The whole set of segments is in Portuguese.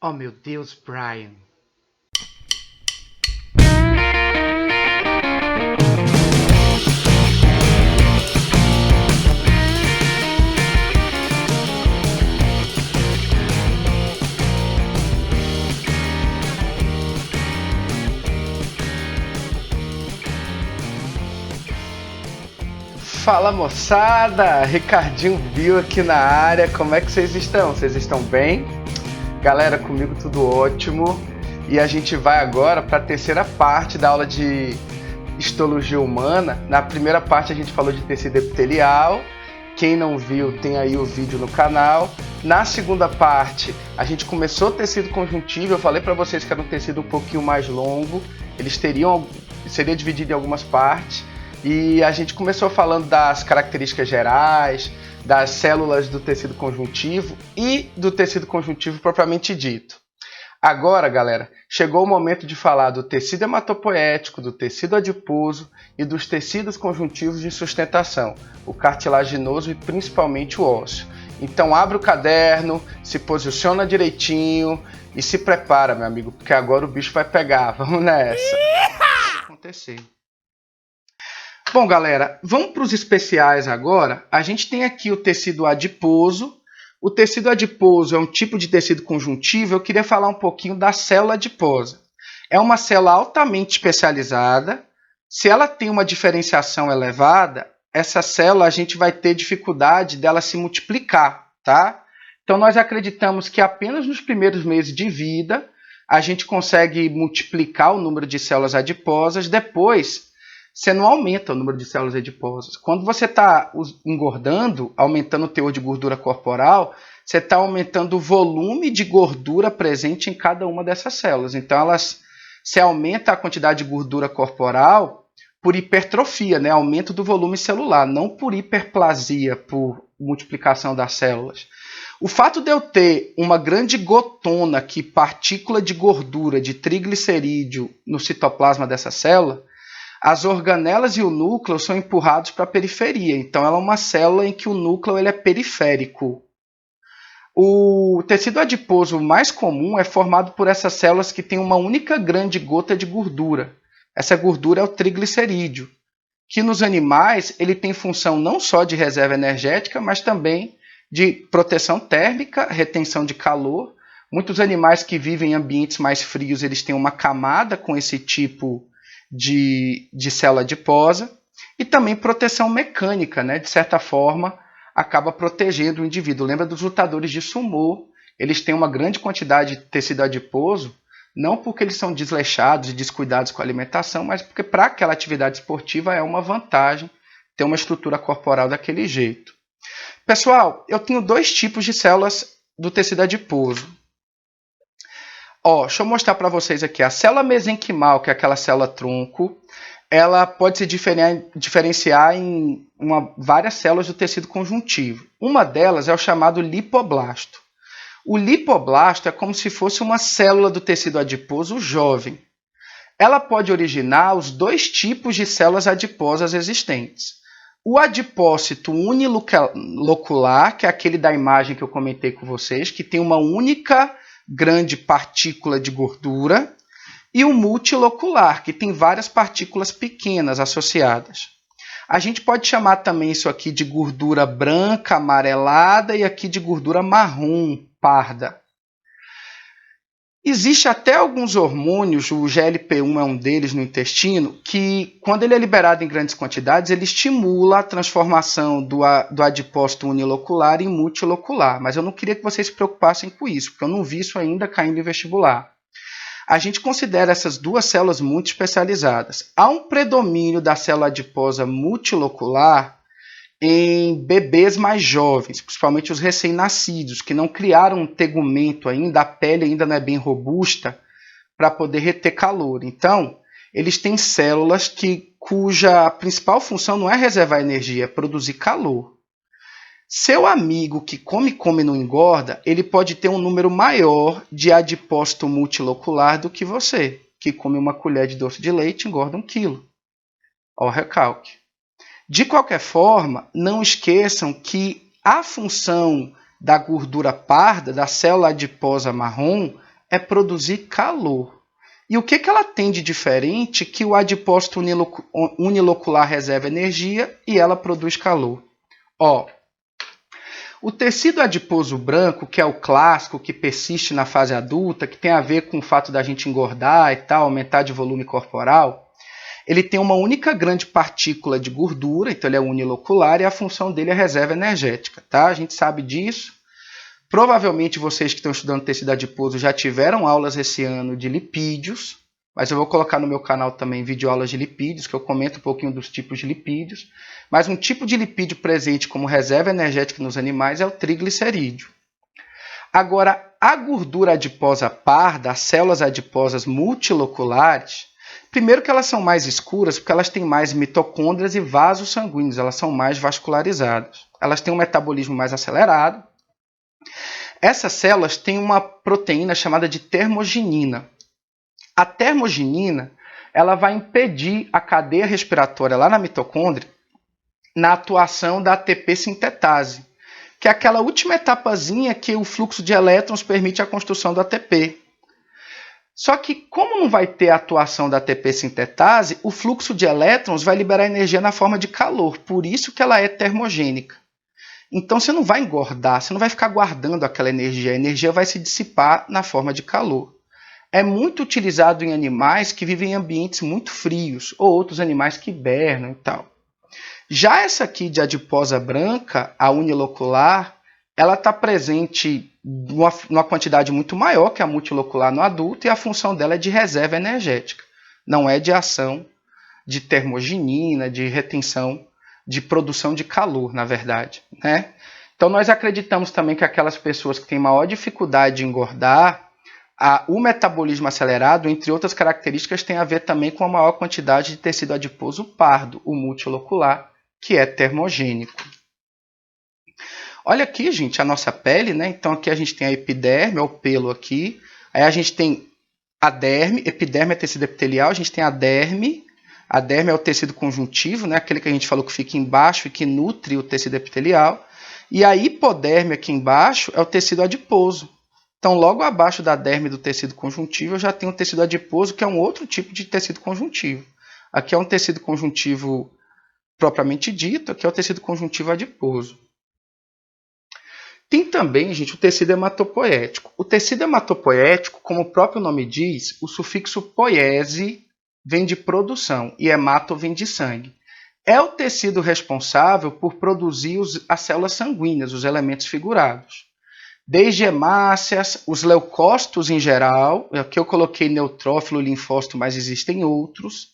Oh meu Deus, Brian. Fala moçada, Ricardinho Bio aqui na área, como é que vocês estão? Vocês estão bem? Galera, comigo tudo ótimo e a gente vai agora para a terceira parte da aula de histologia humana. Na primeira parte a gente falou de tecido epitelial, quem não viu tem aí o vídeo no canal. Na segunda parte a gente começou o tecido conjuntivo, eu falei para vocês que era um tecido um pouquinho mais longo, seria dividido em algumas partes. E a gente começou falando das características gerais, das células do tecido conjuntivo e do tecido conjuntivo propriamente dito. Agora, galera, chegou o momento de falar do tecido hematopoético, do tecido adiposo e dos tecidos conjuntivos de sustentação, o cartilaginoso e principalmente o ósseo. Então abre o caderno, se posiciona direitinho e se prepara, meu amigo, porque agora o bicho vai pegar. Vamos nessa. Vai acontecer. Bom, galera, vamos para os especiais agora. A gente tem aqui o tecido adiposo. O tecido adiposo é um tipo de tecido conjuntivo. Eu queria falar um pouquinho da célula adiposa. É uma célula altamente especializada. Se ela tem uma diferenciação elevada, essa célula a gente vai ter dificuldade dela se multiplicar, tá? Então, nós acreditamos que apenas nos primeiros meses de vida a gente consegue multiplicar o número de células adiposas. Depois, você não aumenta o número de células adiposas. Quando você está engordando, aumentando o teor de gordura corporal, você está aumentando o volume de gordura presente em cada uma dessas células. Então, você aumenta a quantidade de gordura corporal por hipertrofia, né? Aumento do volume celular, não por hiperplasia, por multiplicação das células. O fato de eu ter uma grande gotona aqui, partícula de gordura, de triglicerídeo no citoplasma dessa célula, as organelas e o núcleo são empurrados para a periferia. Então, ela é uma célula em que o núcleo ele é periférico. O tecido adiposo mais comum é formado por essas células que têm uma única grande gota de gordura. Essa gordura é o triglicerídeo, que nos animais ele tem função não só de reserva energética, mas também de proteção térmica, retenção de calor. Muitos animais que vivem em ambientes mais frios eles têm uma camada com esse tipo de célula adiposa e também proteção mecânica, né? De certa forma, acaba protegendo o indivíduo. Lembra dos lutadores de sumô? Eles têm uma grande quantidade de tecido adiposo, não porque eles são desleixados e descuidados com a alimentação, mas porque para aquela atividade esportiva é uma vantagem ter uma estrutura corporal daquele jeito. Pessoal, eu tenho dois tipos de células do tecido adiposo. Deixa eu mostrar para vocês aqui. A célula mesenquimal, que é aquela célula tronco, ela pode se diferenciar em várias células do tecido conjuntivo. Uma delas é o chamado lipoblasto. O lipoblasto é como se fosse uma célula do tecido adiposo jovem. Ela pode originar os dois tipos de células adiposas existentes. O adipócito unilocular, que é aquele da imagem que eu comentei com vocês, que tem uma única grande partícula de gordura, e o multilocular, que tem várias partículas pequenas associadas. A gente pode chamar também isso aqui de gordura branca, amarelada, e aqui de gordura marrom, parda. Existe até alguns hormônios, o GLP-1 é um deles no intestino, que quando ele é liberado em grandes quantidades, ele estimula a transformação do adipócito unilocular em multilocular. Mas eu não queria que vocês se preocupassem com isso, porque eu não vi isso ainda caindo em vestibular. A gente considera essas duas células muito especializadas. Há um predomínio da célula adiposa multilocular em bebês mais jovens, principalmente os recém-nascidos, que não criaram um tegumento ainda, a pele ainda não é bem robusta para poder reter calor. Então, eles têm células cuja principal função não é reservar energia, é produzir calor. Seu amigo que come e não engorda, ele pode ter um número maior de adipócito multilocular do que você, que come uma colher de doce de leite e engorda 1 quilo. Olha o recalque. De qualquer forma, não esqueçam que a função da gordura parda, da célula adiposa marrom, é produzir calor. E o que ela tem de diferente que o adipócito unilocular reserva energia e ela produz calor? Ó, o tecido adiposo branco, que é o clássico, que persiste na fase adulta, que tem a ver com o fato da gente engordar e tal, aumentar de volume corporal, ele tem uma única grande partícula de gordura, então ele é unilocular e a função dele é reserva energética, tá? A gente sabe disso. Provavelmente vocês que estão estudando tecido adiposo já tiveram aulas esse ano de lipídios, mas eu vou colocar no meu canal também videoaulas de lipídios, que eu comento um pouquinho dos tipos de lipídios. Mas um tipo de lipídio presente como reserva energética nos animais é o triglicerídeo. Agora, a gordura adiposa parda, as células adiposas multiloculares, primeiro que elas são mais escuras porque elas têm mais mitocôndrias e vasos sanguíneos, elas são mais vascularizadas. Elas têm um metabolismo mais acelerado. Essas células têm uma proteína chamada de termogenina. A termogenina ela vai impedir a cadeia respiratória lá na mitocôndria na atuação da ATP sintetase, que é aquela última etapazinha que o fluxo de elétrons permite a construção do ATP. Só que como não vai ter a atuação da ATP sintetase, o fluxo de elétrons vai liberar energia na forma de calor, por isso que ela é termogênica. Então você não vai engordar, você não vai ficar guardando aquela energia, a energia vai se dissipar na forma de calor. É muito utilizado em animais que vivem em ambientes muito frios, ou outros animais que hibernam e tal. Já essa aqui de adiposa branca, a unilocular, ela está presente numa quantidade muito maior que a multilocular no adulto e a função dela é de reserva energética, não é de ação de termogenina, de retenção, de produção de calor, na verdade, né? Então nós acreditamos também que aquelas pessoas que têm maior dificuldade de engordar, o metabolismo acelerado, entre outras características, tem a ver também com a maior quantidade de tecido adiposo pardo, o multilocular, que é termogênico. Olha aqui, gente, a nossa pele, né? Então aqui a gente tem a epiderme, é o pelo aqui. Aí a gente tem a derme, epiderme é tecido epitelial, a gente tem a derme. A derme é o tecido conjuntivo, né? Aquele que a gente falou que fica embaixo e que nutre o tecido epitelial. E a hipoderme aqui embaixo é o tecido adiposo. Então, logo abaixo da derme do tecido conjuntivo, eu já tenho o tecido adiposo, que é um outro tipo de tecido conjuntivo. Aqui é um tecido conjuntivo propriamente dito, aqui é o tecido conjuntivo adiposo. Tem também, gente, o tecido hematopoético. O tecido hematopoético, como o próprio nome diz, o sufixo poiese vem de produção e hemato vem de sangue. É o tecido responsável por produzir as células sanguíneas, os elementos figurados. Desde hemácias, os leucócitos em geral, aqui eu coloquei neutrófilo e linfócito, mas existem outros,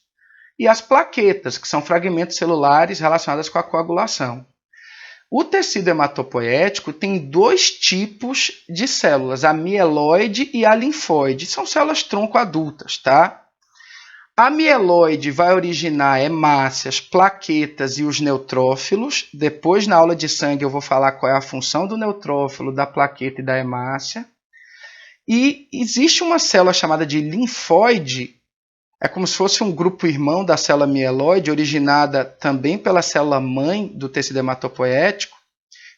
e as plaquetas, que são fragmentos celulares relacionados com a coagulação. O tecido hematopoético tem dois tipos de células, a mieloide e a linfóide. São células tronco adultas, tá? A mieloide vai originar hemácias, plaquetas e os neutrófilos. Depois, na aula de sangue, eu vou falar qual é a função do neutrófilo, da plaqueta e da hemácia. E existe uma célula chamada de linfóide, é como se fosse um grupo irmão da célula mieloide, originada também pela célula mãe do tecido hematopoético,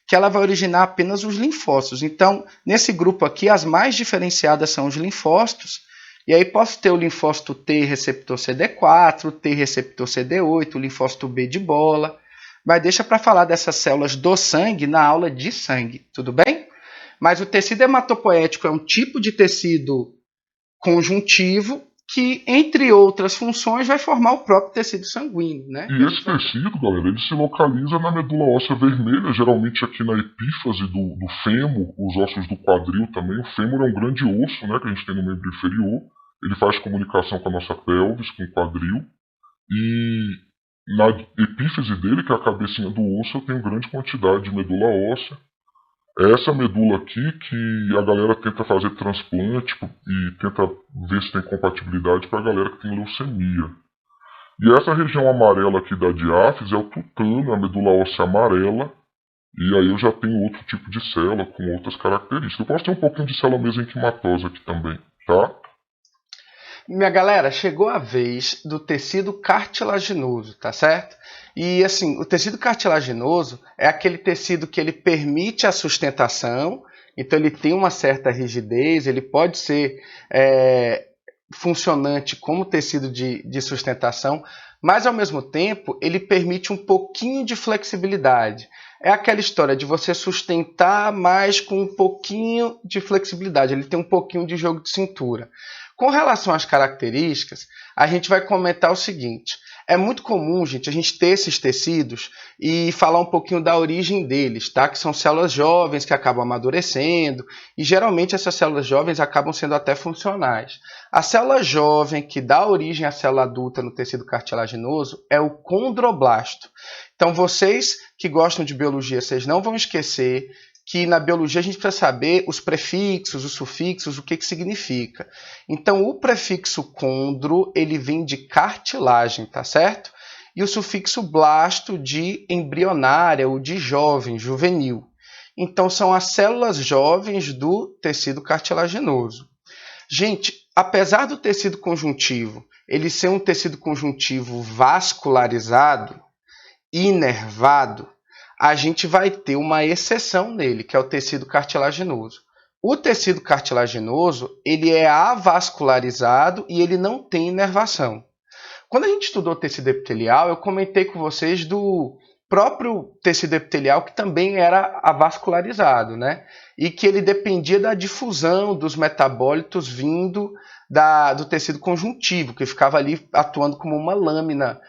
que ela vai originar apenas os linfócitos. Então, nesse grupo aqui, as mais diferenciadas são os linfócitos. E aí posso ter o linfócito T receptor CD4, o T receptor CD8, o linfócito B de bola. Mas deixa para falar dessas células do sangue na aula de sangue, tudo bem? Mas o tecido hematopoético é um tipo de tecido conjuntivo que, entre outras funções, vai formar o próprio tecido sanguíneo, né? E esse tecido, galera, ele se localiza na medula óssea vermelha, geralmente aqui na epífase do fêmur, os ossos do quadril também. O fêmur é um grande osso, né, que a gente tem no membro inferior. Ele faz comunicação com a nossa pelvis, com o quadril. E na epífise dele, que é a cabecinha do osso, eu tenho grande quantidade de medula óssea. É essa medula aqui que a galera tenta fazer transplante e tenta ver se tem compatibilidade para a galera que tem leucemia. E essa região amarela aqui da diáfise é o tutano, a medula óssea amarela. E aí eu já tenho outro tipo de célula com outras características. Eu posso ter um pouquinho de célula mesenquimatosa aqui também, tá? Minha galera, chegou a vez do tecido cartilaginoso, tá certo? E assim, o tecido cartilaginoso é aquele tecido que ele permite a sustentação, então ele tem uma certa rigidez, ele pode ser funcionante como tecido de sustentação, mas ao mesmo tempo ele permite um pouquinho de flexibilidade. É aquela história de você sustentar, mas com um pouquinho de flexibilidade, ele tem um pouquinho de jogo de cintura. Com relação às características, a gente vai comentar o seguinte: é muito comum, gente, a gente ter esses tecidos e falar um pouquinho da origem deles, tá? Que são células jovens que acabam amadurecendo e geralmente essas células jovens acabam sendo até funcionais. A célula jovem que dá origem à célula adulta no tecido cartilaginoso é o condroblasto. Então vocês que gostam de biologia, vocês não vão esquecer que na biologia a gente precisa saber os prefixos, os sufixos, o que significa. Então, o prefixo condro, ele vem de cartilagem, tá certo? E o sufixo blasto de embrionária, ou de jovem, juvenil. Então, são as células jovens do tecido cartilaginoso. Gente, apesar do tecido conjuntivo, ele ser um tecido conjuntivo vascularizado, inervado, a gente vai ter uma exceção nele, que é o tecido cartilaginoso. O tecido cartilaginoso, ele é avascularizado e ele não tem inervação. Quando a gente estudou tecido epitelial, eu comentei com vocês do próprio tecido epitelial que também era avascularizado, né? E que ele dependia da difusão dos metabólitos vindo do tecido conjuntivo, que ficava ali atuando como uma lâmina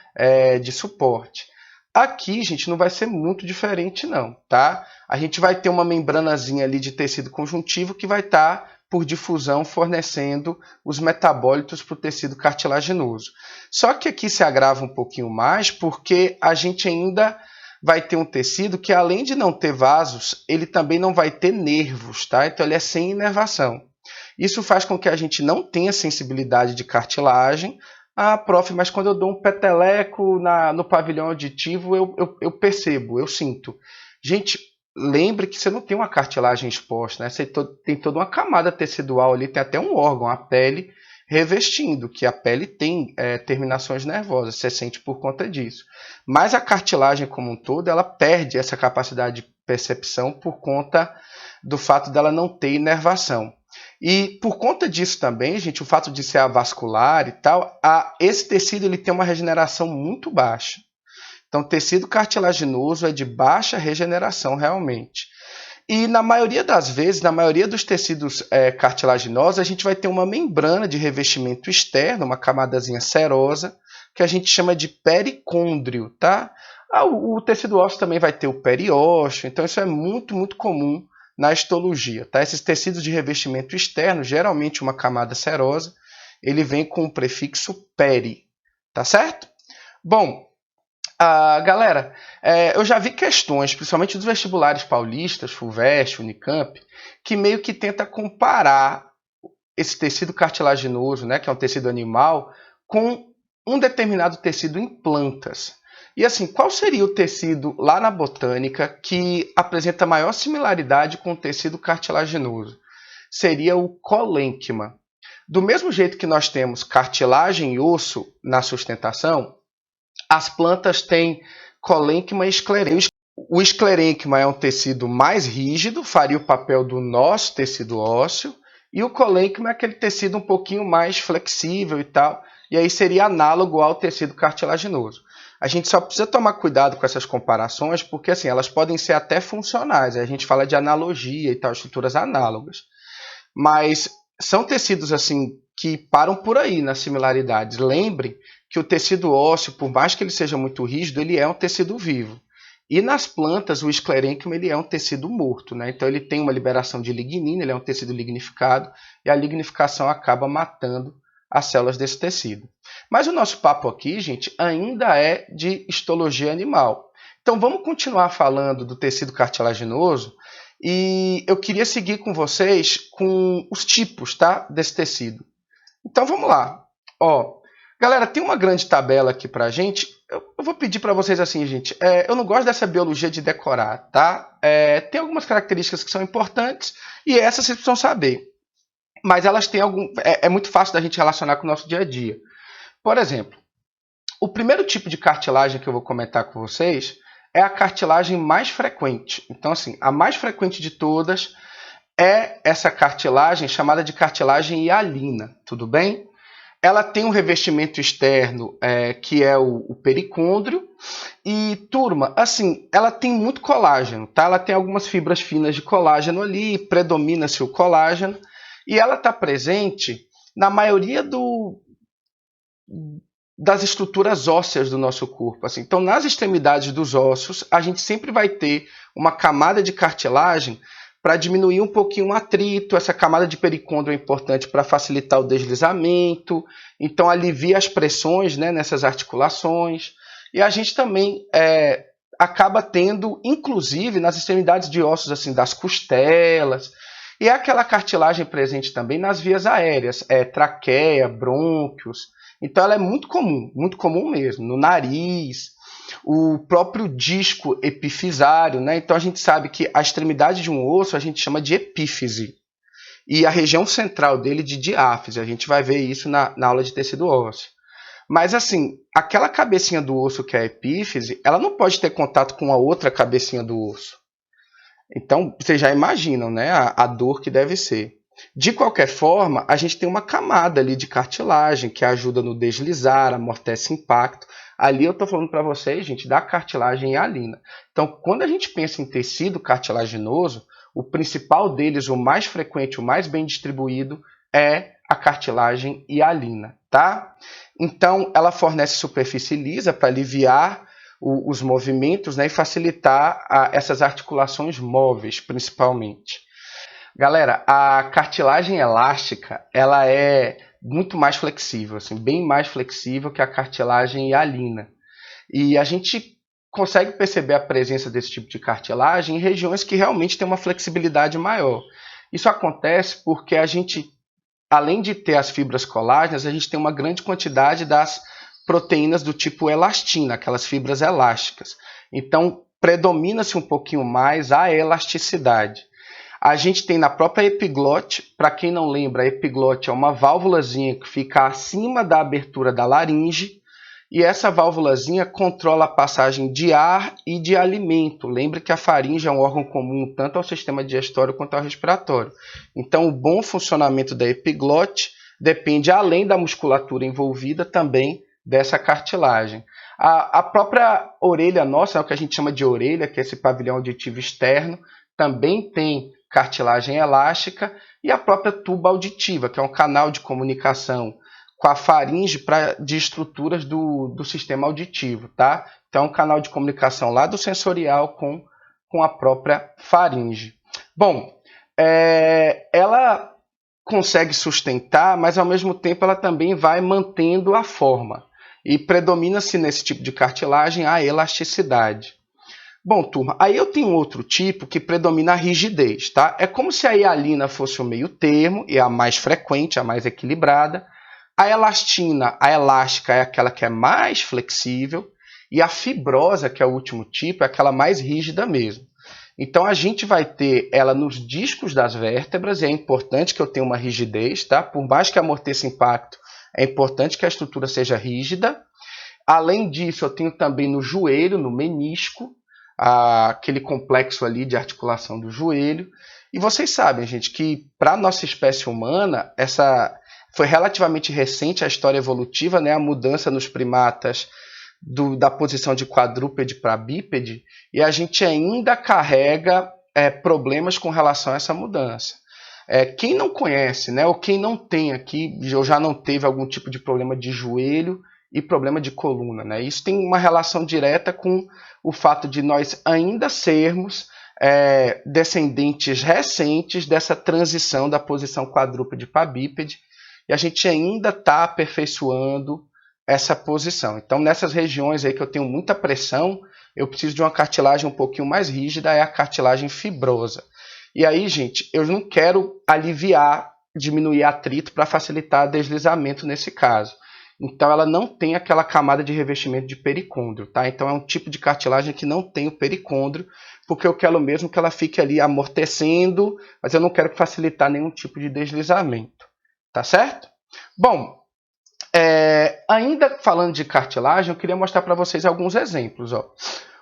de suporte. Aqui, gente, não vai ser muito diferente não, tá? A gente vai ter uma membranazinha ali de tecido conjuntivo que vai estar, por difusão, fornecendo os metabólitos para o tecido cartilaginoso. Só que aqui se agrava um pouquinho mais porque a gente ainda vai ter um tecido que, além de não ter vasos, ele também não vai ter nervos, tá? Então ele é sem inervação. Isso faz com que a gente não tenha sensibilidade de cartilagem. Ah, prof, mas quando eu dou um peteleco no pavilhão auditivo, eu percebo, eu sinto. Gente, lembre que você não tem uma cartilagem exposta, né? Você tem toda uma camada tecidual ali, tem até um órgão, a pele, revestindo, que a pele tem terminações nervosas, você sente por conta disso. Mas a cartilagem como um todo, ela perde essa capacidade de percepção por conta do fato dela não ter inervação. E por conta disso também, gente, o fato de ser avascular e tal, esse tecido ele tem uma regeneração muito baixa. Então, tecido cartilaginoso é de baixa regeneração realmente. E na maioria das vezes, na maioria dos tecidos cartilaginosos, a gente vai ter uma membrana de revestimento externo, uma camadazinha serosa, que a gente chama de pericôndrio, tá? O tecido ósseo também vai ter o periósteo, então isso é muito, muito comum na histologia, tá? Esses tecidos de revestimento externo, geralmente uma camada serosa, ele vem com o prefixo peri, tá certo? Bom, galera, eu já vi questões, principalmente dos vestibulares paulistas, FUVEST, Unicamp, que meio que tenta comparar esse tecido cartilaginoso, né, que é um tecido animal, com um determinado tecido em plantas. E assim, qual seria o tecido lá na botânica que apresenta maior similaridade com o tecido cartilaginoso? Seria o colênquima. Do mesmo jeito que nós temos cartilagem e osso na sustentação, as plantas têm colênquima e esclerênquima. O esclerênquima é um tecido mais rígido, faria o papel do nosso tecido ósseo, e o colênquima é aquele tecido um pouquinho mais flexível e tal, e aí seria análogo ao tecido cartilaginoso. A gente só precisa tomar cuidado com essas comparações, porque assim, elas podem ser até funcionais. A gente fala de analogia e tal, estruturas análogas. Mas são tecidos assim que param por aí nas similaridades. Lembrem que o tecido ósseo, por mais que ele seja muito rígido, ele é um tecido vivo. E nas plantas, o esclerênquima ele é um tecido morto, né? Então ele tem uma liberação de lignina, ele é um tecido lignificado, e a lignificação acaba matando as células desse tecido. Mas o nosso papo aqui, gente, ainda é de histologia animal. Então vamos continuar falando do tecido cartilaginoso e eu queria seguir com vocês com os tipos, tá, desse tecido. Então vamos lá. Galera, tem uma grande tabela aqui pra gente. Eu vou pedir para vocês assim, gente. Eu não gosto dessa biologia de decorar, tá? Tem algumas características que são importantes e essas vocês precisam saber. Mas elas têm é muito fácil da gente relacionar com o nosso dia a dia. Por exemplo, o primeiro tipo de cartilagem que eu vou comentar com vocês é a cartilagem mais frequente. Então, assim, a mais frequente de todas é essa cartilagem chamada de cartilagem hialina, tudo bem? Ela tem um revestimento externo que é o pericôndrio e, turma, assim, ela tem muito colágeno, tá? Ela tem algumas fibras finas de colágeno ali, predomina-se o colágeno e ela está presente na maioria das estruturas ósseas do nosso corpo. Assim. Então, nas extremidades dos ossos, a gente sempre vai ter uma camada de cartilagem para diminuir um pouquinho o atrito. Essa camada de pericôndrio é importante para facilitar o deslizamento, então alivia as pressões, né, nessas articulações. E a gente também acaba tendo, inclusive, nas extremidades de ossos assim, das costelas, e é aquela cartilagem presente também nas vias aéreas, traqueia, brônquios. Então ela é muito comum mesmo, no nariz, o próprio disco epifisário, né? Então a gente sabe que a extremidade de um osso a gente chama de epífise e a região central dele de diáfise. A gente vai ver isso na aula de tecido ósseo. Mas assim, aquela cabecinha do osso que é a epífise, ela não pode ter contato com a outra cabecinha do osso. Então vocês já imaginam, né, a dor que deve ser. De qualquer forma, a gente tem uma camada ali de cartilagem que ajuda no deslizar, amortece impacto. Ali eu estou falando para vocês, gente, da cartilagem hialina. Então, quando a gente pensa em tecido cartilaginoso, o principal deles, o mais frequente, o mais bem distribuído, é a cartilagem hialina, tá? Então, ela fornece superfície lisa para aliviar os movimentos, né, e facilitar essas articulações móveis, principalmente. Galera, a cartilagem elástica, ela é muito mais flexível, assim, bem mais flexível que a cartilagem hialina. E a gente consegue perceber a presença desse tipo de cartilagem em regiões que realmente têm uma flexibilidade maior. Isso acontece porque a gente, além de ter as fibras colágenas, a gente tem uma grande quantidade das proteínas do tipo elastina, aquelas fibras elásticas. Então, predomina-se um pouquinho mais a elasticidade. A gente tem na própria epiglote, para quem não lembra, a epiglote é uma válvulazinha que fica acima da abertura da laringe e essa válvulazinha controla a passagem de ar e de alimento. Lembre que a faringe é um órgão comum tanto ao sistema digestório quanto ao respiratório. Então, o bom funcionamento da epiglote depende, além da musculatura envolvida, também dessa cartilagem. A própria orelha nossa, é o que a gente chama de orelha, que é esse pavilhão auditivo externo, também tem cartilagem elástica e a própria tuba auditiva, que é um canal de comunicação com a faringe de estruturas do sistema auditivo, tá? Então, é um canal de comunicação lá do sensorial com a própria faringe. Bom, ela consegue sustentar, mas ao mesmo tempo ela também vai mantendo a forma. E predomina-se nesse tipo de cartilagem a elasticidade. Bom, turma, aí eu tenho outro tipo que predomina a rigidez, tá? É como se a hialina fosse o meio termo e a mais frequente, a mais equilibrada. A elastina, a elástica, é aquela que é mais flexível. E a fibrosa, que é o último tipo, é aquela mais rígida mesmo. Então, a gente vai ter ela nos discos das vértebras, e é importante que eu tenha uma rigidez, tá? Por mais que amorteça impacto, é importante que a estrutura seja rígida. Além disso, eu tenho também no joelho, no menisco, aquele complexo ali de articulação do joelho. E vocês sabem, gente, que para a nossa espécie humana, essa foi relativamente recente a história evolutiva, né? A mudança nos primatas da posição de quadrúpede para bípede, e a gente ainda carrega problemas com relação a essa mudança. Quem não conhece, né, ou quem não tem aqui, ou já não teve algum tipo de problema de joelho e problema de coluna, né? Isso tem uma relação direta com o fato de nós ainda sermos descendentes recentes dessa transição da posição quadrúpede para bípede, e a gente ainda está aperfeiçoando essa posição. Então, nessas regiões aí que eu tenho muita pressão, eu preciso de uma cartilagem um pouquinho mais rígida, é a cartilagem fibrosa. E aí, gente, eu não quero aliviar, diminuir atrito para facilitar deslizamento nesse caso. Então, ela não tem aquela camada de revestimento de pericôndrio, tá? Então, é um tipo de cartilagem que não tem o pericôndrio, porque eu quero mesmo que ela fique ali amortecendo, mas eu não quero facilitar nenhum tipo de deslizamento, tá certo? Bom, ainda falando de cartilagem, eu queria mostrar para vocês alguns exemplos, ó.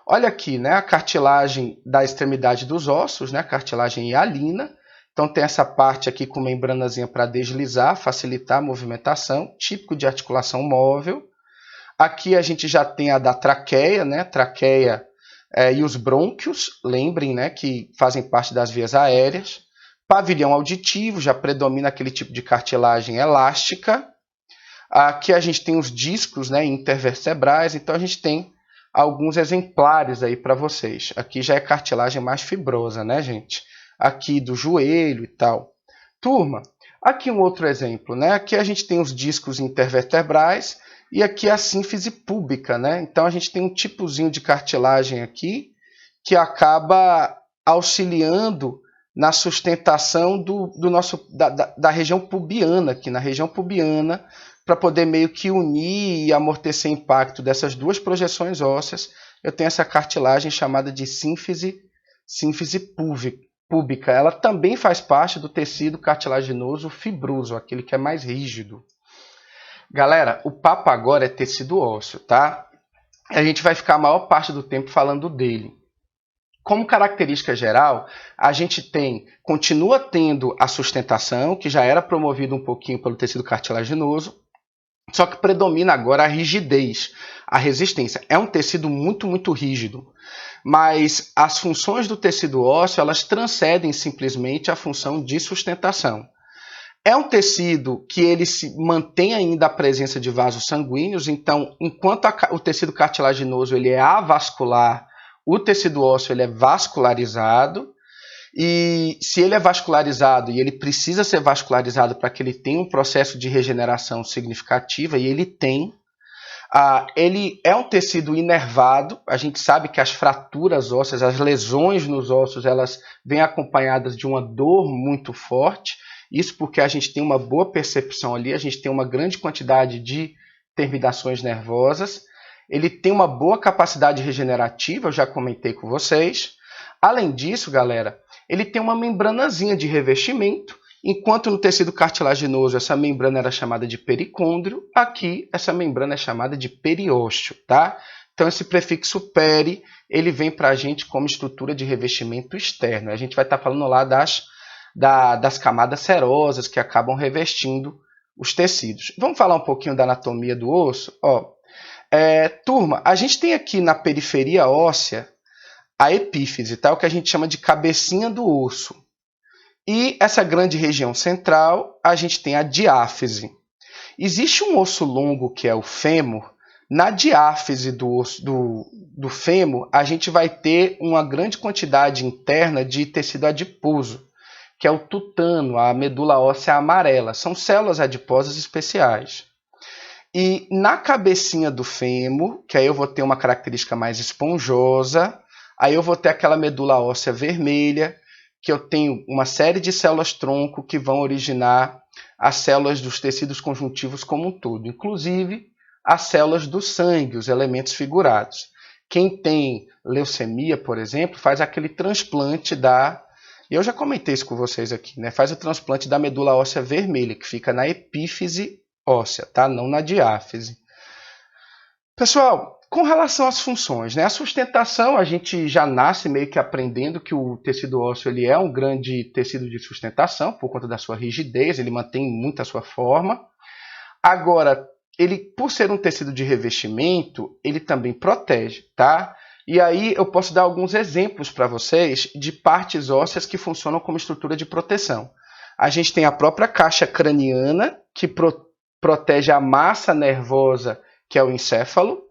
Olha aqui, né, a cartilagem da extremidade dos ossos, né, a cartilagem hialina. Então tem essa parte aqui com membranazinha para deslizar, facilitar a movimentação, típico de articulação móvel. Aqui a gente já tem a da traqueia, né? Traqueia e os brônquios, lembrem, né, que fazem parte das vias aéreas. Pavilhão auditivo, já predomina aquele tipo de cartilagem elástica. Aqui a gente tem os discos, né, intervertebrais, então a gente tem alguns exemplares aí para vocês. Aqui já é cartilagem mais fibrosa, né, gente? Aqui do joelho e tal. Turma, aqui um outro exemplo, né? Aqui a gente tem os discos intervertebrais e aqui a sínfise púbica, né? Então a gente tem um tipozinho de cartilagem aqui que acaba auxiliando na sustentação da região pubiana, aqui na região pubiana, para poder meio que unir e amortecer o impacto dessas duas projeções ósseas. Eu tenho essa cartilagem chamada de sínfise púbica. Ela também faz parte do tecido cartilaginoso fibroso, aquele que é mais rígido. Galera, o papo agora é tecido ósseo, tá? A gente vai ficar a maior parte do tempo falando dele. Como característica geral, a gente continua tendo a sustentação, que já era promovida um pouquinho pelo tecido cartilaginoso, só que predomina agora a rigidez, a resistência. É um tecido muito, muito rígido, mas as funções do tecido ósseo, elas transcendem simplesmente a função de sustentação. É um tecido que ele se mantém ainda a presença de vasos sanguíneos, então, enquanto o tecido cartilaginoso ele é avascular, o tecido ósseo ele é vascularizado, e se ele é vascularizado e ele precisa ser vascularizado para que ele tenha um processo de regeneração significativa, e ele tem, ele é um tecido inervado. A gente sabe que as fraturas ósseas, as lesões nos ossos, elas vêm acompanhadas de uma dor muito forte, isso porque a gente tem uma boa percepção ali, a gente tem uma grande quantidade de terminações nervosas, ele tem uma boa capacidade regenerativa, eu já comentei com vocês. Além disso, galera, ele tem uma membranazinha de revestimento, enquanto no tecido cartilaginoso essa membrana era chamada de pericôndrio, aqui essa membrana é chamada de periósteo, tá? Então esse prefixo peri, ele vem para a gente como estrutura de revestimento externo. A gente vai estar falando lá das camadas serosas que acabam revestindo os tecidos. Vamos falar um pouquinho da anatomia do osso? Turma, a gente tem aqui na periferia óssea a epífise, tá? O que a gente chama de cabecinha do osso. E essa grande região central, a gente tem a diáfise. Existe um osso longo que é o fêmur. Na diáfise do fêmur, a gente vai ter uma grande quantidade interna de tecido adiposo, que é o tutano, a medula óssea amarela. São células adiposas especiais. E na cabecinha do fêmur, que aí eu vou ter uma característica mais esponjosa, aí eu vou ter aquela medula óssea vermelha, que eu tenho uma série de células-tronco que vão originar as células dos tecidos conjuntivos como um todo, inclusive as células do sangue, os elementos figurados. Quem tem leucemia, por exemplo, faz aquele transplante e eu já comentei isso com vocês aqui, né? Faz o transplante da medula óssea vermelha, que fica na epífise óssea, tá? Não na diáfise. Pessoal, com relação às funções, né? A sustentação, a gente já nasce meio que aprendendo que o tecido ósseo ele é um grande tecido de sustentação, por conta da sua rigidez, ele mantém muito a sua forma. Agora, ele, por ser um tecido de revestimento, ele também protege, tá? E aí eu posso dar alguns exemplos para vocês de partes ósseas que funcionam como estrutura de proteção. A gente tem a própria caixa craniana, que protege a massa nervosa, que é o encéfalo.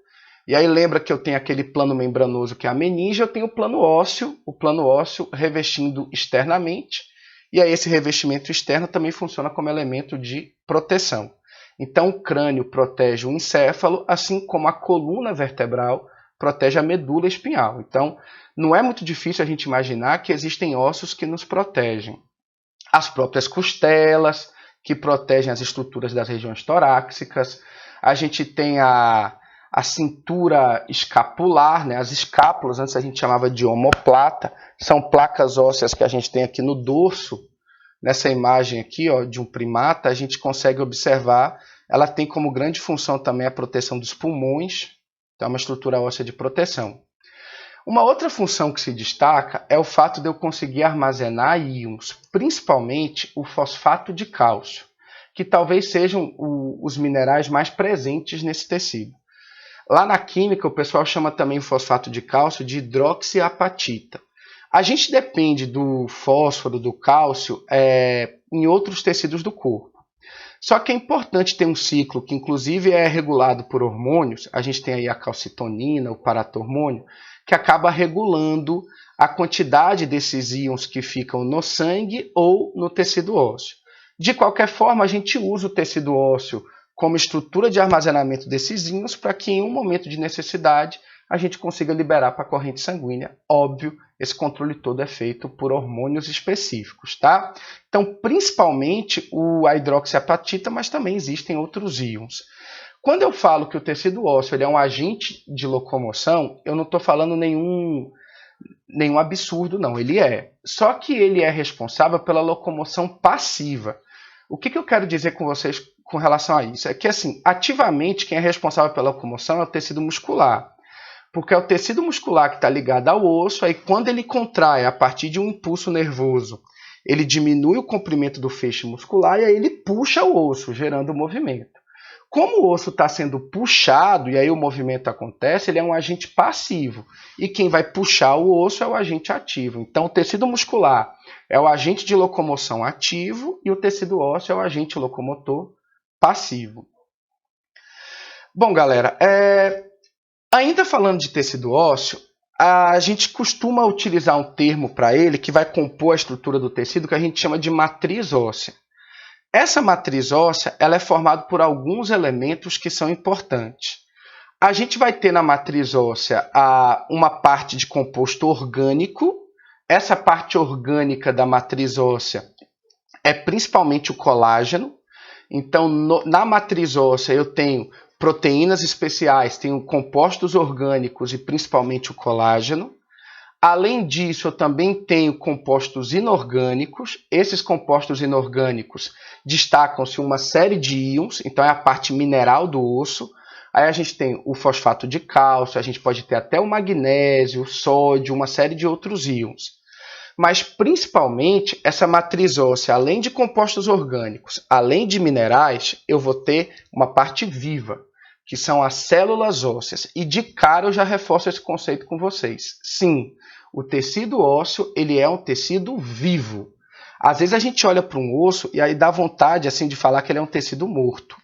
E aí lembra que eu tenho aquele plano membranoso, que é a meninge, eu tenho o plano ósseo revestindo externamente. E aí esse revestimento externo também funciona como elemento de proteção. Então o crânio protege o encéfalo, assim como a coluna vertebral protege a medula espinhal. Então não é muito difícil a gente imaginar que existem ossos que nos protegem. As próprias costelas, que protegem as estruturas das regiões torácicas. A gente tem a cintura escapular, né? As escápulas, antes a gente chamava de omoplata, são placas ósseas que a gente tem aqui no dorso. Nessa imagem aqui, ó, de um primata, a gente consegue observar, ela tem como grande função também a proteção dos pulmões, então é uma estrutura óssea de proteção. Uma outra função que se destaca é o fato de eu conseguir armazenar íons, principalmente o fosfato de cálcio, que talvez sejam os minerais mais presentes nesse tecido. Lá na química, o pessoal chama também o fosfato de cálcio de hidroxiapatita. A gente depende do fósforo, do cálcio, em outros tecidos do corpo. Só que é importante ter um ciclo que, inclusive, é regulado por hormônios. A gente tem aí a calcitonina, o paratormônio, que acaba regulando a quantidade desses íons que ficam no sangue ou no tecido ósseo. De qualquer forma, a gente usa o tecido ósseo como estrutura de armazenamento desses íons para que, em um momento de necessidade, a gente consiga liberar para a corrente sanguínea. Óbvio, esse controle todo é feito por hormônios específicos, tá? Então, principalmente a hidroxiapatita, mas também existem outros íons. Quando eu falo que o tecido ósseo ele é um agente de locomoção, eu não estou falando nenhum absurdo, não. Ele é. Só que ele é responsável pela locomoção passiva. O que eu quero dizer com vocês com relação a isso? É que, assim, ativamente, quem é responsável pela locomoção é o tecido muscular. Porque é o tecido muscular que está ligado ao osso, aí quando ele contrai a partir de um impulso nervoso, ele diminui o comprimento do feixe muscular e aí ele puxa o osso, gerando movimento. Como o osso está sendo puxado e aí o movimento acontece, ele é um agente passivo. E quem vai puxar o osso é o agente ativo. Então, o tecido muscular é o agente de locomoção ativo e o tecido ósseo é o agente locomotor passivo. Bom, galera, ainda falando de tecido ósseo, a gente costuma utilizar um termo para ele que vai compor a estrutura do tecido que a gente chama de matriz óssea. Essa matriz óssea ela é formada por alguns elementos que são importantes. A gente vai ter na matriz óssea uma parte de composto orgânico. Essa parte orgânica da matriz óssea é principalmente o colágeno. Então, na matriz óssea eu tenho proteínas especiais, tenho compostos orgânicos e principalmente o colágeno. Além disso, eu também tenho compostos inorgânicos. Esses compostos inorgânicos destacam-se uma série de íons, então é a parte mineral do osso. Aí a gente tem o fosfato de cálcio, a gente pode ter até o magnésio, o sódio, uma série de outros íons. Mas, principalmente, essa matriz óssea, além de compostos orgânicos, além de minerais, eu vou ter uma parte viva, que são as células ósseas. E de cara eu já reforço esse conceito com vocês. Sim, o tecido ósseo ele é um tecido vivo. Às vezes a gente olha para um osso e aí dá vontade assim, de falar que ele é um tecido morto.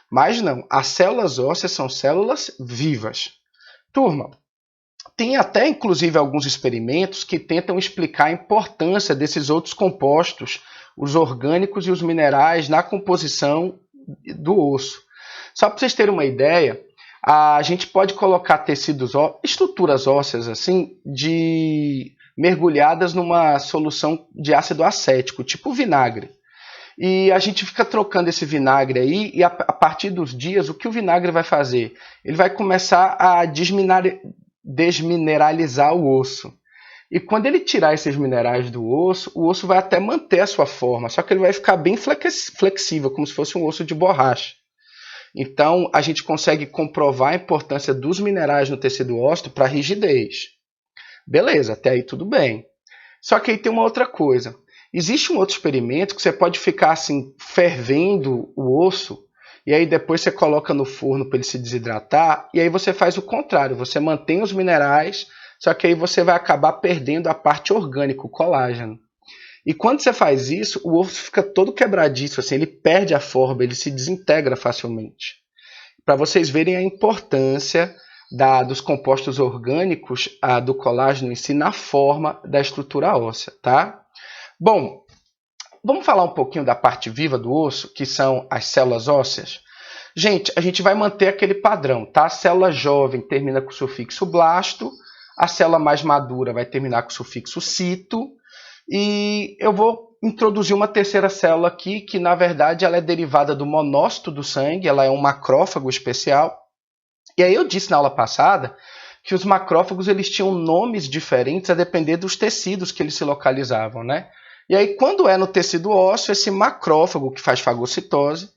Mas não, as células ósseas são células vivas. Turma, tem até inclusive alguns experimentos que tentam explicar a importância desses outros compostos, os orgânicos e os minerais, na composição do osso. Só para vocês terem uma ideia, a gente pode colocar estruturas ósseas assim, mergulhadas numa solução de ácido acético, tipo vinagre. E a gente fica trocando esse vinagre aí, e a partir dos dias, o que o vinagre vai fazer? Ele vai começar a desmineralizar o osso. E quando ele tirar esses minerais do osso, o osso vai até manter a sua forma, só que ele vai ficar bem flexível, como se fosse um osso de borracha. Então, a gente consegue comprovar a importância dos minerais no tecido ósseo para rigidez. Beleza, até aí tudo bem. Só que aí tem uma outra coisa. Existe um outro experimento que você pode ficar assim, fervendo o osso, e aí depois você coloca no forno para ele se desidratar, e aí você faz o contrário, você mantém os minerais, só que aí você vai acabar perdendo a parte orgânica, o colágeno. E quando você faz isso, o osso fica todo quebradiço, assim, ele perde a forma, ele se desintegra facilmente. Para vocês verem a importância dos compostos orgânicos, do colágeno em si, na forma da estrutura óssea, tá? Bom, vamos falar um pouquinho da parte viva do osso, que são as células ósseas? Gente, a gente vai manter aquele padrão, tá? A célula jovem termina com o sufixo blasto, a célula mais madura vai terminar com o sufixo cito, e eu vou introduzir uma terceira célula aqui, que na verdade ela é derivada do monócito do sangue, ela é um macrófago especial. E aí eu disse na aula passada que os macrófagos eles tinham nomes diferentes a depender dos tecidos que eles se localizavam, né? E aí quando é no tecido ósseo, esse macrófago que faz fagocitose,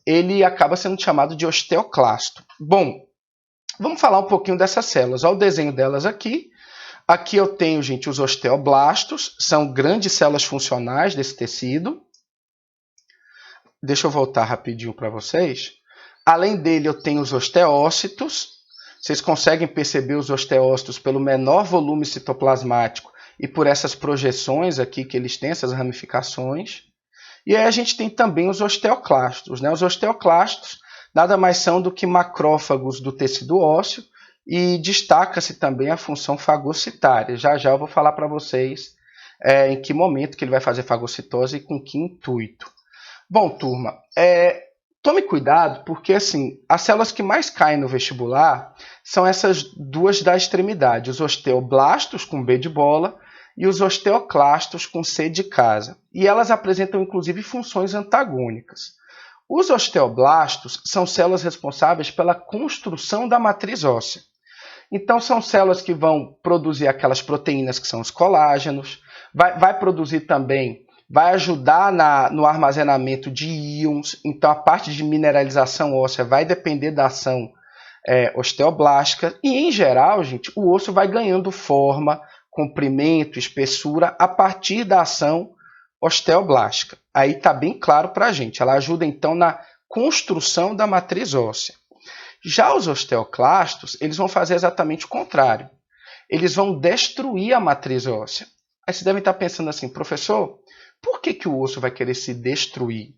ele acaba sendo chamado de osteoclasto. Bom, vamos falar um pouquinho dessas células. Olha o desenho delas aqui. Aqui eu tenho, gente, os osteoblastos, são grandes células funcionais desse tecido. Deixa eu voltar rapidinho para vocês. Além dele, eu tenho os osteócitos. Vocês conseguem perceber os osteócitos pelo menor volume citoplasmático e por essas projeções aqui que eles têm, essas ramificações. E aí a gente tem também os osteoclastos, né? Os osteoclastos nada mais são do que macrófagos do tecido ósseo e destaca-se também a função fagocitária. Já já eu vou falar para vocês em que momento que ele vai fazer fagocitose e com que intuito. Bom, turma, tome cuidado porque assim, as células que mais caem no vestibular são essas duas da extremidade, os osteoblastos com B de bola e os osteoclastos com C de casa. E elas apresentam inclusive funções antagônicas. Os osteoblastos são células responsáveis pela construção da matriz óssea. Então são células que vão produzir aquelas proteínas que são os colágenos, vai produzir também, vai ajudar no armazenamento de íons, então a parte de mineralização óssea vai depender da ação osteoblástica e em geral, gente, o osso vai ganhando forma, comprimento, espessura a partir da ação osteoblástica. Aí está bem claro para a gente. Ela ajuda então na construção da matriz óssea. Já os osteoclastos, eles vão fazer exatamente o contrário. Eles vão destruir a matriz óssea. Aí vocês devem estar pensando assim, professor, por que o osso vai querer se destruir?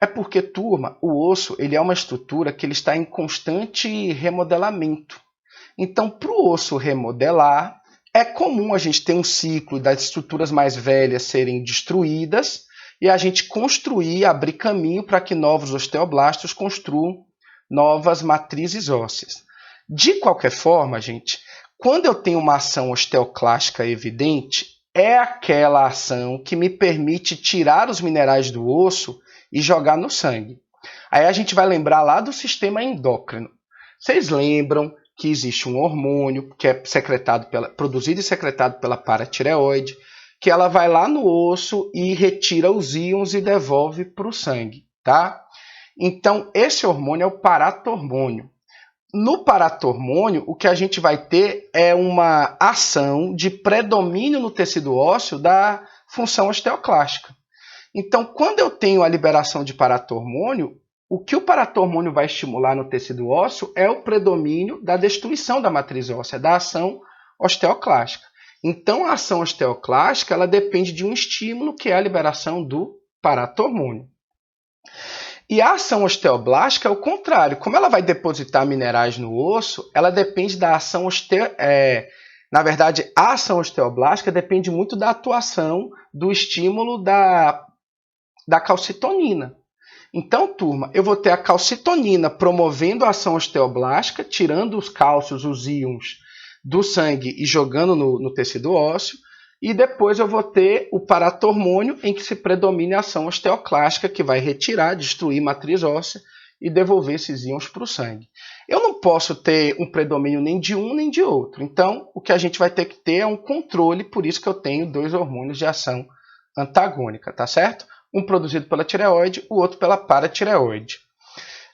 É porque, turma, o osso ele é uma estrutura que ele está em constante remodelamento. Então, para o osso remodelar, é comum a gente ter um ciclo das estruturas mais velhas serem destruídas e a gente construir, abrir caminho para que novos osteoblastos construam novas matrizes ósseas. De qualquer forma, gente, quando eu tenho uma ação osteoclástica evidente, é aquela ação que me permite tirar os minerais do osso e jogar no sangue. Aí a gente vai lembrar lá do sistema endócrino. Vocês lembram que existe um hormônio que é produzido e secretado pela paratireoide, que ela vai lá no osso e retira os íons e devolve para o sangue, tá? Então, esse hormônio é o paratormônio. No paratormônio, o que a gente vai ter é uma ação de predomínio no tecido ósseo da função osteoclástica. Então, quando eu tenho a liberação de paratormônio, o que o paratormônio vai estimular no tecido ósseo é o predomínio da destruição da matriz óssea, da ação osteoclástica. Então, a ação osteoclástica ela depende de um estímulo que é a liberação do paratormônio. E a ação osteoblástica é o contrário. Como ela vai depositar minerais no osso, ela depende da ação Na verdade, a ação osteoblástica depende muito da atuação do estímulo da calcitonina. Então, turma, eu vou ter a calcitonina promovendo a ação osteoblástica, tirando os cálcios, os íons do sangue e jogando no tecido ósseo. E depois eu vou ter o paratormônio, em que se predomina a ação osteoclástica, que vai retirar, destruir matriz óssea e devolver esses íons para o sangue. Eu não posso ter um predomínio nem de um nem de outro. Então, o que a gente vai ter que ter é um controle, por isso que eu tenho dois hormônios de ação antagônica, tá certo? Um produzido pela tireoide, o outro pela paratireoide.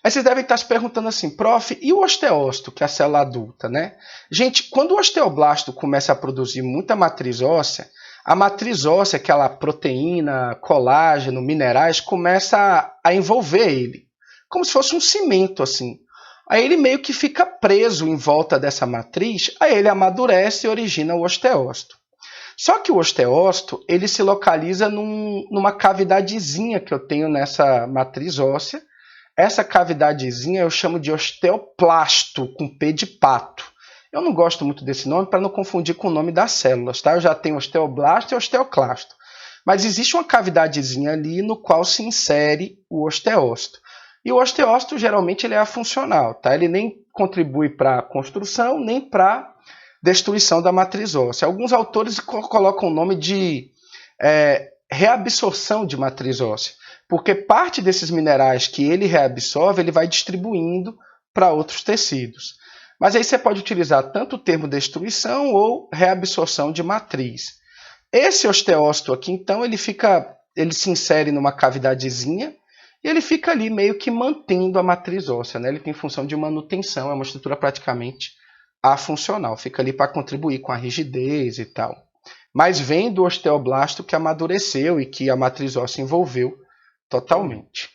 Aí vocês devem estar se perguntando assim, prof, e o osteócito, que é a célula adulta, né? Gente, quando o osteoblasto começa a produzir muita matriz óssea, a matriz óssea, aquela proteína, colágeno, minerais, começa a envolver ele, como se fosse um cimento, assim. Aí ele meio que fica preso em volta dessa matriz, aí ele amadurece e origina o osteócito. Só que o osteócito, ele se localiza numa cavidadezinha que eu tenho nessa matriz óssea. Essa cavidadezinha eu chamo de osteoplasto, com P de pato. Eu não gosto muito desse nome para não confundir com o nome das células, tá? Eu já tenho osteoblasto e osteoclasto. Mas existe uma cavidadezinha ali no qual se insere o osteócito. E o osteócito, geralmente, ele é afuncional, tá? Ele nem contribui para a construção, nem para destruição da matriz óssea. Alguns autores colocam o nome de reabsorção de matriz óssea, porque parte desses minerais que ele reabsorve, ele vai distribuindo para outros tecidos. Mas aí você pode utilizar tanto o termo destruição ou reabsorção de matriz. Esse osteócito aqui, então, ele se insere numa cavidadezinha e ele fica ali meio que mantendo a matriz óssea, né? Ele tem função de manutenção, é uma estrutura praticamente a funcional, fica ali para contribuir com a rigidez e tal. Mas vem do osteoblasto que amadureceu e que a matriz óssea envolveu totalmente.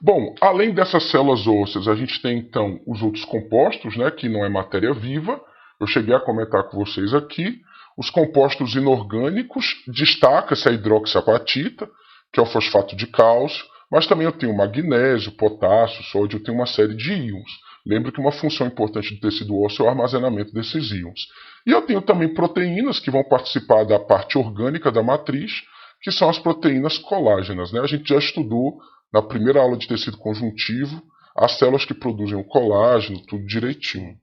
Bom, além dessas células ósseas, a gente tem então os outros compostos, né, que não é matéria viva. Eu cheguei a comentar com vocês aqui. Os compostos inorgânicos, destaca-se a hidroxiapatita, que é o fosfato de cálcio, mas também eu tenho magnésio, potássio, sódio, eu tenho uma série de íons. Lembra que uma função importante do tecido ósseo é o armazenamento desses íons. E eu tenho também proteínas que vão participar da parte orgânica da matriz, que são as proteínas colágenas, né? A gente já estudou na primeira aula de tecido conjuntivo as células que produzem o colágeno, tudo direitinho.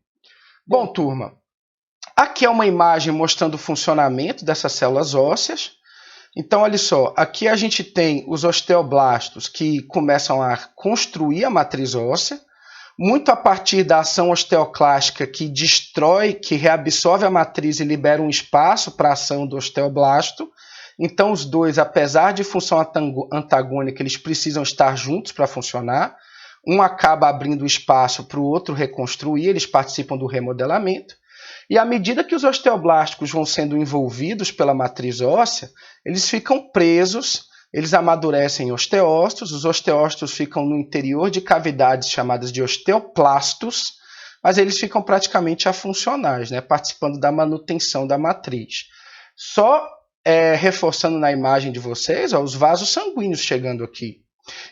Bom, turma, aqui é uma imagem mostrando o funcionamento dessas células ósseas. Então, olha só, aqui a gente tem os osteoblastos que começam a construir a matriz óssea, muito a partir da ação osteoclástica que destrói, que reabsorve a matriz e libera um espaço para a ação do osteoblasto. Então, os dois, apesar de função antagônica, eles precisam estar juntos para funcionar. Um acaba abrindo espaço para o outro reconstruir, eles participam do remodelamento. E à medida que os osteoblásticos vão sendo envolvidos pela matriz óssea, eles ficam presos, eles amadurecem em osteócitos, os osteócitos ficam no interior de cavidades chamadas de osteoplastos, mas eles ficam praticamente afuncionais, né, participando da manutenção da matriz. Só reforçando na imagem de vocês, ó, os vasos sanguíneos chegando aqui.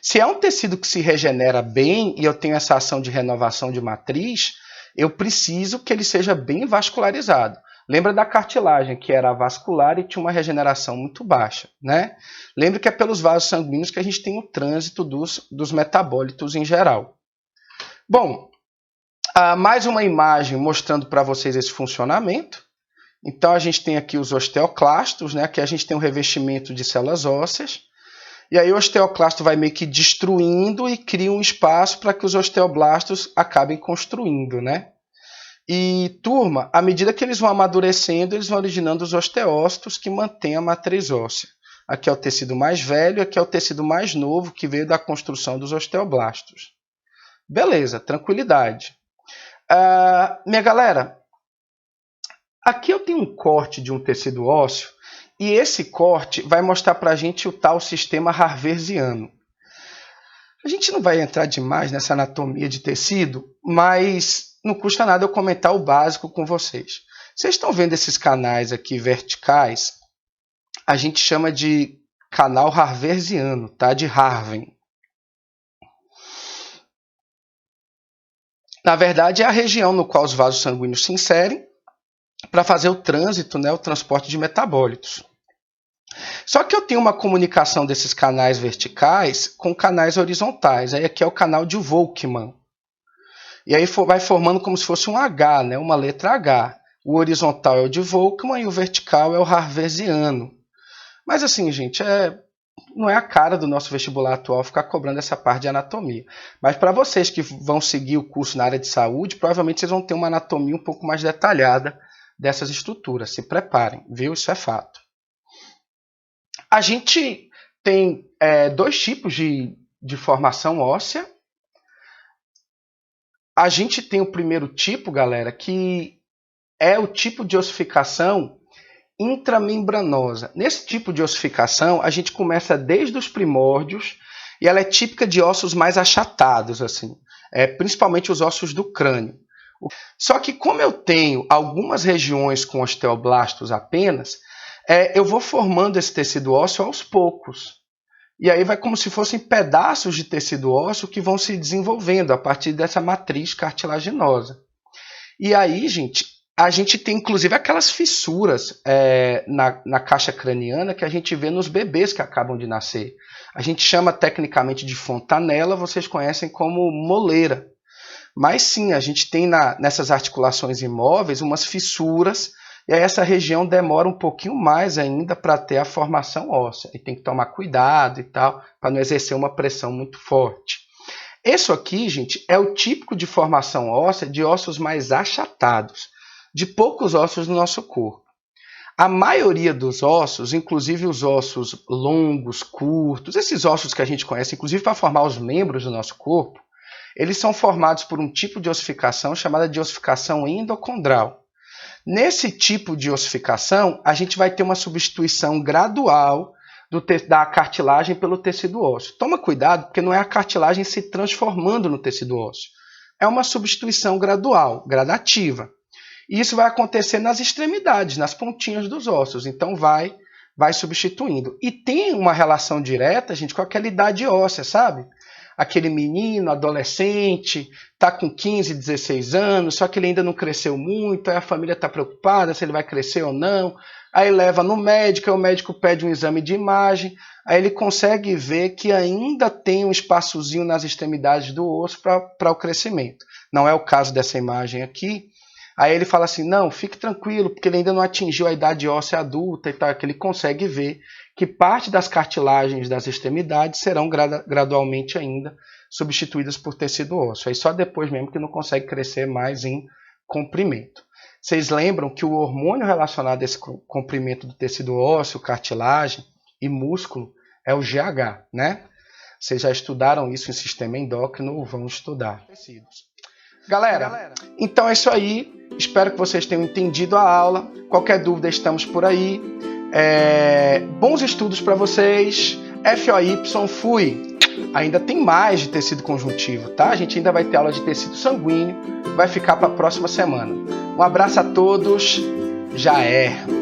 Se é um tecido que se regenera bem e eu tenho essa ação de renovação de matriz, eu preciso que ele seja bem vascularizado. Lembra da cartilagem, que era vascular e tinha uma regeneração muito baixa, né? Lembra que é pelos vasos sanguíneos que a gente tem o trânsito dos metabólitos em geral. Bom, mais uma imagem mostrando para vocês esse funcionamento. Então, a gente tem aqui os osteoclastos, né? Aqui a gente tem um revestimento de células ósseas. E aí o osteoclasto vai meio que destruindo e cria um espaço para que os osteoblastos acabem construindo, né? E, turma, à medida que eles vão amadurecendo, eles vão originando os osteócitos que mantêm a matriz óssea. Aqui é o tecido mais velho, aqui é o tecido mais novo que veio da construção dos osteoblastos. Beleza, tranquilidade. Minha galera, aqui eu tenho um corte de um tecido ósseo e esse corte vai mostrar para a gente o tal sistema harversiano. A gente não vai entrar demais nessa anatomia de tecido, mas não custa nada eu comentar o básico com vocês. Vocês estão vendo esses canais aqui verticais? A gente chama de canal harversiano, tá? De Harven. Na verdade, é a região no qual os vasos sanguíneos se inserem para fazer o trânsito, né, o transporte de metabólitos. Só que eu tenho uma comunicação desses canais verticais com canais horizontais. Aí aqui é o canal de Volkmann. E aí vai formando como se fosse um H, né, uma letra H. O horizontal é o de Volkmann e o vertical é o harversiano. Mas assim, gente, não é a cara do nosso vestibular atual ficar cobrando essa parte de anatomia. Mas para vocês que vão seguir o curso na área de saúde, provavelmente vocês vão ter uma anatomia um pouco mais detalhada dessas estruturas. Se preparem, viu? Isso é fato. A gente tem dois tipos de formação óssea. A gente tem o primeiro tipo, galera, que é o tipo de ossificação intramembranosa. Nesse tipo de ossificação, a gente começa desde os primórdios e ela é típica de ossos mais achatados, assim, principalmente os ossos do crânio. Só que como eu tenho algumas regiões com osteoblastos apenas, eu vou formando esse tecido ósseo aos poucos. E aí vai como se fossem pedaços de tecido ósseo que vão se desenvolvendo a partir dessa matriz cartilaginosa. E aí, gente, a gente tem inclusive aquelas fissuras na caixa craniana que a gente vê nos bebês que acabam de nascer. A gente chama tecnicamente de fontanela, vocês conhecem como moleira. Mas sim, a gente tem nessas articulações imóveis umas fissuras, e aí essa região demora um pouquinho mais ainda para ter a formação óssea. E tem que tomar cuidado e tal, para não exercer uma pressão muito forte. Isso aqui, gente, é o típico de formação óssea de ossos mais achatados, de poucos ossos no nosso corpo. A maioria dos ossos, inclusive os ossos longos, curtos, esses ossos que a gente conhece, inclusive para formar os membros do nosso corpo, eles são formados por um tipo de ossificação chamada de ossificação endocondral. Nesse tipo de ossificação, a gente vai ter uma substituição gradual da cartilagem pelo tecido ósseo. Toma cuidado, porque não é a cartilagem se transformando no tecido ósseo. É uma substituição gradual, gradativa. E isso vai acontecer nas extremidades, nas pontinhas dos ossos. Então vai substituindo. E tem uma relação direta, gente, com aquela idade óssea, sabe? Aquele menino, adolescente, está com 15, 16 anos, só que ele ainda não cresceu muito, aí a família está preocupada se ele vai crescer ou não. Aí leva no médico, aí o médico pede um exame de imagem, aí ele consegue ver que ainda tem um espaçozinho nas extremidades do osso para o crescimento. Não é o caso dessa imagem aqui. Aí ele fala assim, não, fique tranquilo, porque ele ainda não atingiu a idade óssea adulta e tal, que ele consegue ver que parte das cartilagens das extremidades serão gradualmente ainda substituídas por tecido ósseo. Aí só depois mesmo que não consegue crescer mais em comprimento. Vocês lembram que o hormônio relacionado a esse comprimento do tecido ósseo, cartilagem e músculo é o GH, né? Vocês já estudaram isso em sistema endócrino ou vão estudar. Galera, então é isso aí. Espero que vocês tenham entendido a aula. Qualquer dúvida, estamos por aí. Bons estudos para vocês. FOY, fui. Ainda tem mais de tecido conjuntivo, tá? A gente ainda vai ter aula de tecido sanguíneo. Vai ficar para a próxima semana. Um abraço a todos. Já é.